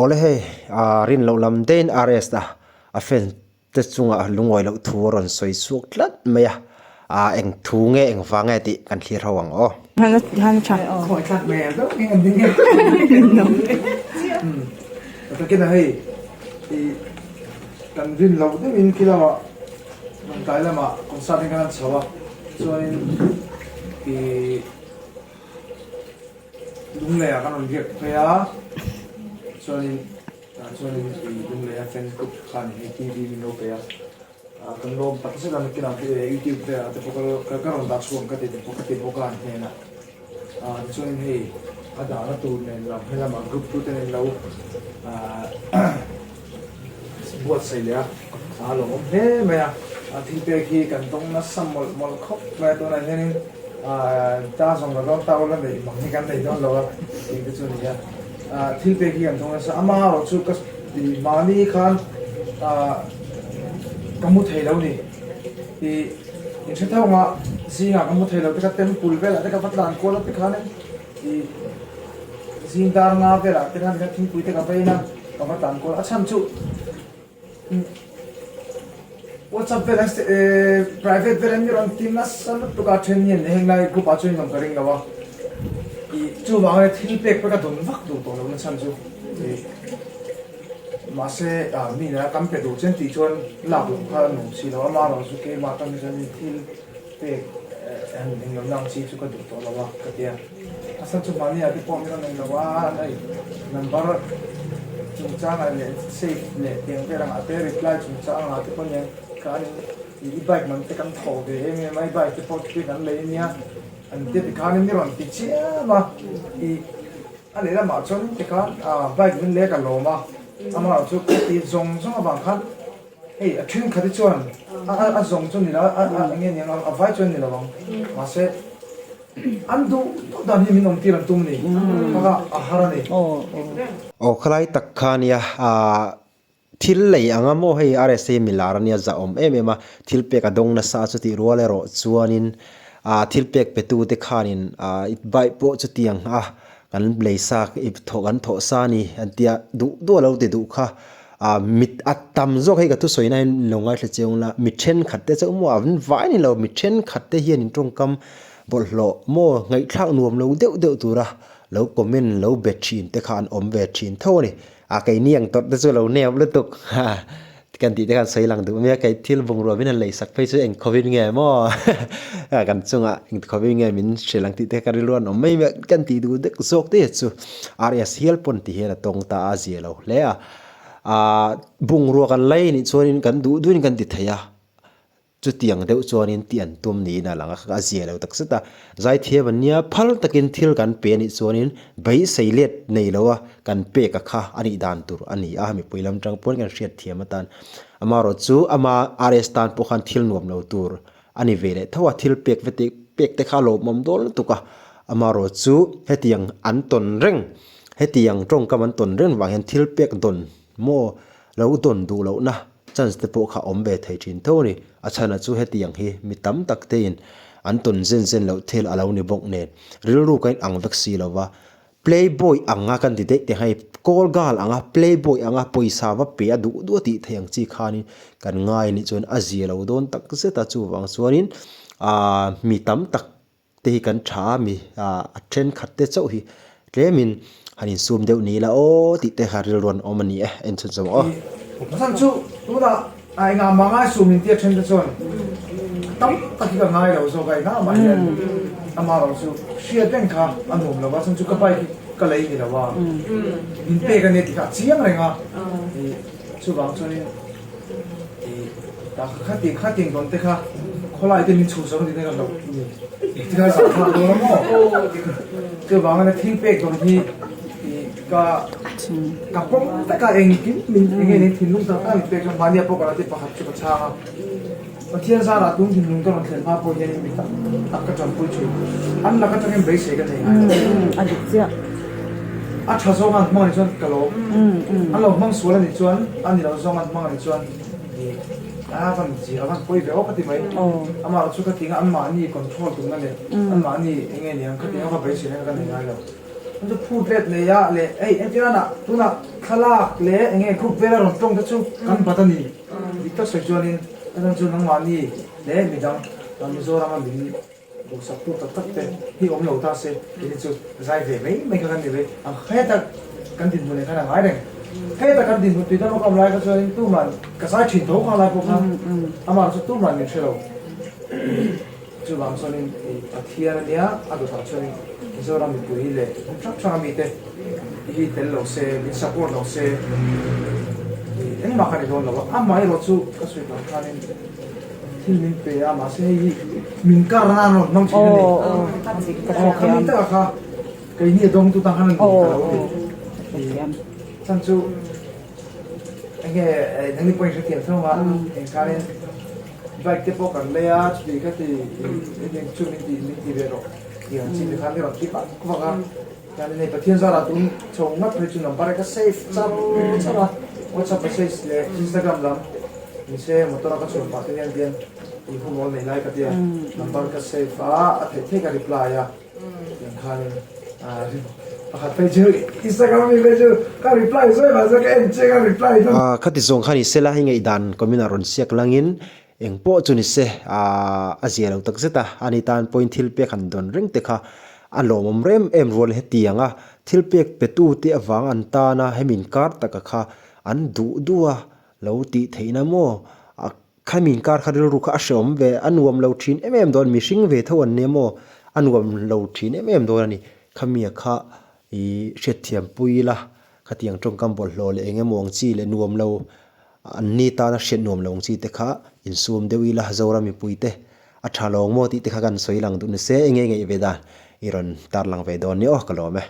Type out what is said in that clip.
ole he rin lo lam den rs da a fen te chunga lungoi lo thuron soi suk tlat maya eng thu nge eng wange ti kan thlir hawang o hana cha khỏi chặt mẹ đó nghe anh tiếng nghe cái kia này thì cần rin lâu thế mình kia là mình cái là mà con sao thì cái xấu à cho nên thì đúng là cái làm việc phải á cho nên thì đúng là fan cục khăn hay TV mình đâu phải á kan lo patse dan kina YouTube te ate pokal karon dak suam ka te pokati pokan hena chuan hei ada na tu nen la hela ma group tu ten lo buat sai ya lo he me ya thi pe ki kan tong na sam mol khop me to na henin ta song lo ta lo le ma ni kan dei don lo ti te chuan ya thi pe ki kan tong na sa ama ro chu ka di mani khan kamu thầy lâu đi thì những cái thao mà gì ngà kamu thầy lâu thì các tem cùi về lại các vật đàn cô lắm thì khá đấy thì gì ta ngà về lại thì các tem cùi thì các bây na các vật đàn cô là chăm chú WhatsApp về lại private về lại những team nas sẵn tụi các chuyên nhân hiện nay group áo chuyên làm cái gì đó thì chú bảo là thiên bек với các tuần vắt đủ tuần lâu nên chăm chú mà sẽ mình là cắm cái đồ trên thị trường làm được cái nông sản đó mà nó sẽ cái mà trong cái thiên về hình ảnh năng chỉ cho cái đồ đó là cái gì à sao chúng mình thì phong cái này là này number chúng ta là save này tiếng cái là cái reply chúng ta là cái con này cái e-bike mình cái cầm thầu về em máy bike cái phone cái gắn lấy nha anh tiếp cái này mình thì chỉ mà thì anh ấy là mà chọn cái bike mình lấy cái lỗ mà ama chu ti zong zong bang khan ei a thing khati chuan a zong chu ni la nge ni a vai chuan ni la bang ma se an du dan hi min om ti ran tum ni ka a hara ni o khlai tak khania thil lei anga mo hei rs milarania za om em thil pe ka dong na sa chu ti role ro chuanin thil pek pe tu te khanin it bai po chu tiang kan blaisa ip tho kan tho sa ni antia du lo te du kha mit atam zo kai ka tu soina longa hle cheung la mit then khatte chu mo avin vai ni lo mit then khatte hian in tong kam bol lo mo ngai thak nuam lo deu tura lo comment lo bet chin te khan om bet chin tho ni kai niang tot te chu lo neam lu tuk kan ti te kan sei lang du me kai thil bung ro bin lei sak phei chu eng covid nge mo kan chunga eng covid nge min sri lang ti te ka rilon om mai kan ti du de zok te chu rs hial pon ti hera tong ta a zelo le bung ro kan lai ni chonin kan du ni kan ti thaya chu tiang deuh chuanin tian tum ni na langa ka zelo tak sata zai thieban nia phal takin thil kan pe ni chuanin bai seilet nei lowa kan pe ka kha ani dan tur ani mi puilam tang pon kan hriat thiamatan amaro chu ama rs tan po khan thil nuam lo tur ani vele thawa thil pek te kha lo mom dol tuka amaro chu hetiang anton reng hetiang tong kam anton ren wang hen thil pek don mo lo don du lo na chance te po kha ombe thei thin thoni achana chu hetiang hi mi tam tak te in anton zen lo thel alo ni bok nen rilru kain ang vaksi lova playboy anga kan ti te hai call gal anga playboy anga poisa wa pe adu du ti thayang chi khani kan ngai ni chon azilo don tak se ta chu wang chuanin mi tam tak te kan tha mi a trend khatte chau hi tlemin hanin sum deu ni la o ti te haril ron omani en chu chaw san chu tu da ai nga ma nga su min tia chen chuan tam ta ki ka ngai lo so kai na ma hian ama ro chu sia ten kha anum lo ba san chu ka pai ka lei ni la wa min pe ka ne ti ka chiang re nga chu bang chu ni ta kha ting don te kha kholai te min chu so ni te ka lo ti ka sa kha do mo chu bang na thing pe don hi ka pom ta ka eng kin min nge ni thin lung ta ka pe ka mania po ka te pa khat chu ka cha ma thian sa ra tung thin lung ka ron thlen pa po ye ni mi ta ka chon pu chu an la ka ta ken bai se ka nei a dik chia a tha zo man mang ni chuan ka lo an lo mang suala ni chuan an ni lo zo man mang ni chuan van ji van poi ve o ka ti mai ama chu ka tinga an ma ni control tu na le an ma ni enge ni an ka tinga ba bai se ka nei ai lo chu food red le ya le ei entina na tuna khalak le enge group vela ron tong ta chu kan patani dikta sejonin anan chu nang mani le midang mizoram a min bu saktu tak tak te hi om lo ta se ni chu zai ve mai ka kan ni ve a kheta kan din bune kana ngai reng kheta kan din bu ti ta kam lai ka chu tu man ka sai thin tho kha lai po kha amar chu tu man ni chelo chu bang sonin athia nia adu ta chu mizoram mi pu hi le chak chak mi te hi tel lo se min support lo se eng ma khani don lo amma i ro chu ka sui ka khanin thil min pe a ma se hi min kar na no nom chi ni kami ta kha kai ni dong tu ta khan ni chan chu enge nang ni point se tian so ma en karen baik te po kan le a chu ka ti ni chu min ti ve ro yang chi ni khan ro ki pa ko ga kan ni pa thian sa ra tu chong mat chu nam pa ka safe cham chama WhatsApp message le Instagram lam ni se motor ka chu pa tian tian i hu mo nei lai ka tia number ka safe a the ka reply ya yang khan pakhat pe chu Instagram mi le chu ka reply so ba so ka en che ka reply no khati zong khani sela hi ngai dan komina ron siak langin eng po chuni se azia lo tak zeta ani tan point thil pe khan don ring te kha alomom rem em rol hetianga thil pek petu ti awang an ta na hemin kar taka kha an du duwa lo ti theina mo khamin kar kharil ru kha ashom ve anuam lo thin em don mishing ve thon ne mo anuam lo thin em don ani khamia kha i shethiam puila khatiang tong kam bol hlole enge mong chi le nuam lo anni ta na shet nuam long chi te kha in sum dewi la hazora mi puite a thalong mo ti te kha gan soilang du ne se enge nge ve da iron tar lang ve don ni o kalome